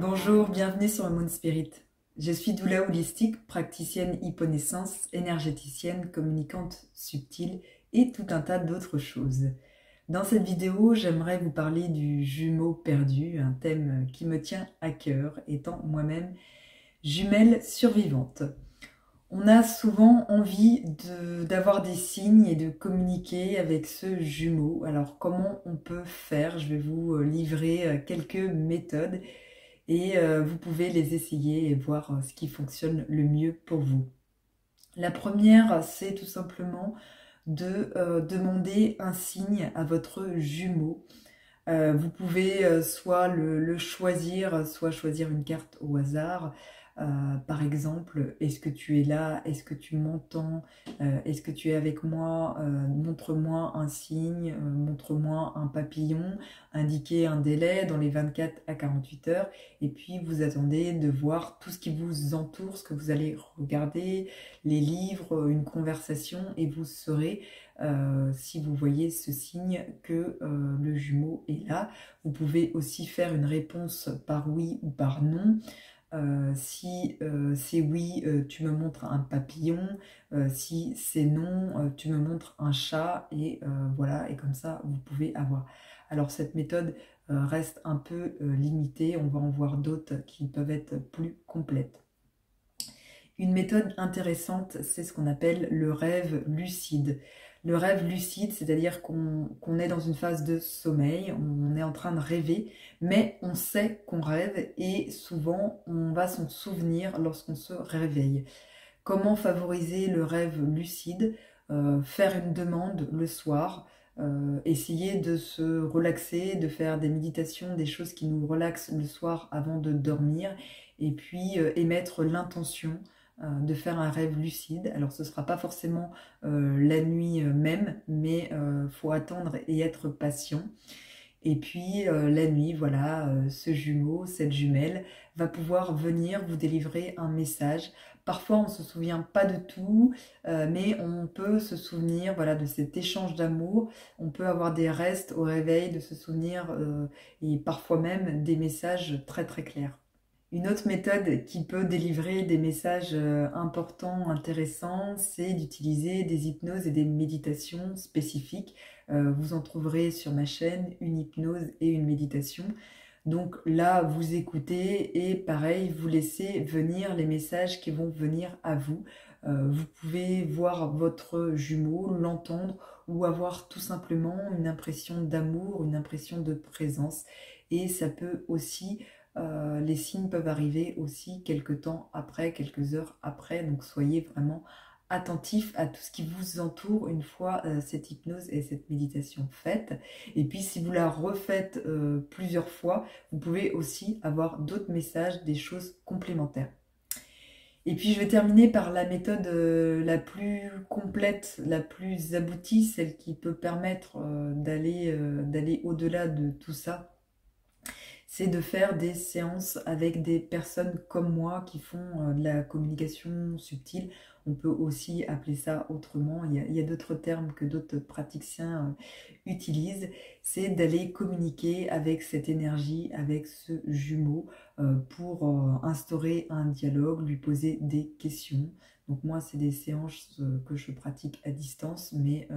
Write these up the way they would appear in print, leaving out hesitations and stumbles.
Bonjour, bienvenue sur Moon Spirit. Je suis doula holistique, praticienne hyponaissance, énergéticienne, communicante subtile et tout un tas d'autres choses. Dans cette vidéo, j'aimerais vous parler du jumeau perdu, un thème qui me tient à cœur, étant moi-même jumelle survivante. On a souvent envie d'avoir des signes et de communiquer avec ce jumeau. Alors comment on peut faire? Je vais vous livrer quelques méthodes et vous pouvez les essayer et voir ce qui fonctionne le mieux pour vous. La première, c'est tout simplement de demander un signe à votre jumeau. Vous pouvez soit le choisir, soit choisir une carte au hasard. Par exemple, est-ce que tu es là? Est-ce que tu m'entends? Est-ce que tu es avec moi? Montre-moi un signe, montre-moi un papillon, indiquez un délai dans les 24 à 48 heures. Et puis vous attendez de voir tout ce qui vous entoure, ce que vous allez regarder, les livres, une conversation, et vous saurez si vous voyez ce signe que le jumeau est là. Vous pouvez aussi faire une réponse par oui ou par non. Si c'est oui, tu me montres un papillon. Si c'est non, tu me montres un chat. Et voilà, et comme ça, vous pouvez avoir. Alors cette méthode reste un peu limitée. On va en voir d'autres qui peuvent être plus complètes. Une méthode intéressante, c'est ce qu'on appelle le rêve lucide. Le rêve lucide, c'est-à-dire qu'on est dans une phase de sommeil, on est en train de rêver, mais on sait qu'on rêve et souvent on va s'en souvenir lorsqu'on se réveille. Comment favoriser le rêve lucide? Faire une demande le soir, essayer de se relaxer, de faire des méditations, des choses qui nous relaxent le soir avant de dormir, et puis émettre l'intention de faire un rêve lucide. Alors ce ne sera pas forcément la nuit même, mais faut attendre et être patient. Et puis la nuit, voilà, ce jumeau, cette jumelle va pouvoir venir vous délivrer un message. Parfois on ne se souvient pas de tout, mais on peut se souvenir, voilà, de cet échange d'amour. On peut avoir des restes au réveil, de se souvenir et parfois même des messages très très clairs. Une autre méthode qui peut délivrer des messages importants, intéressants, c'est d'utiliser des hypnoses et des méditations spécifiques. Vous en trouverez sur ma chaîne une hypnose et une méditation. Donc là, vous écoutez et pareil, vous laissez venir les messages qui vont venir à vous. Vous pouvez voir votre jumeau, l'entendre ou avoir tout simplement une impression d'amour, une impression de présence. Et ça peut aussi les signes peuvent arriver aussi quelques temps après, quelques heures après, donc soyez vraiment attentif à tout ce qui vous entoure une fois cette hypnose et cette méditation faite. Et puis si vous la refaites plusieurs fois, vous pouvez aussi avoir d'autres messages, des choses complémentaires. Et puis je vais terminer par la méthode la plus complète, la plus aboutie, celle qui peut permettre d'aller au-delà de tout ça, c'est de faire des séances avec des personnes comme moi qui font de la communication subtile. On peut aussi appeler ça autrement. Il y a d'autres termes que d'autres praticiens utilisent. C'est d'aller communiquer avec cette énergie, avec ce jumeau, pour instaurer un dialogue, lui poser des questions. Donc moi, c'est des séances que je pratique à distance, mais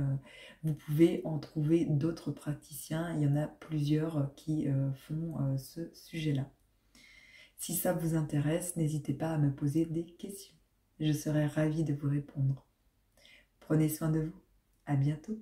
vous pouvez en trouver d'autres praticiens. Il y en a plusieurs qui font ce sujet-là. Si ça vous intéresse, n'hésitez pas à me poser des questions. Je serai ravie de vous répondre. Prenez soin de vous. À bientôt.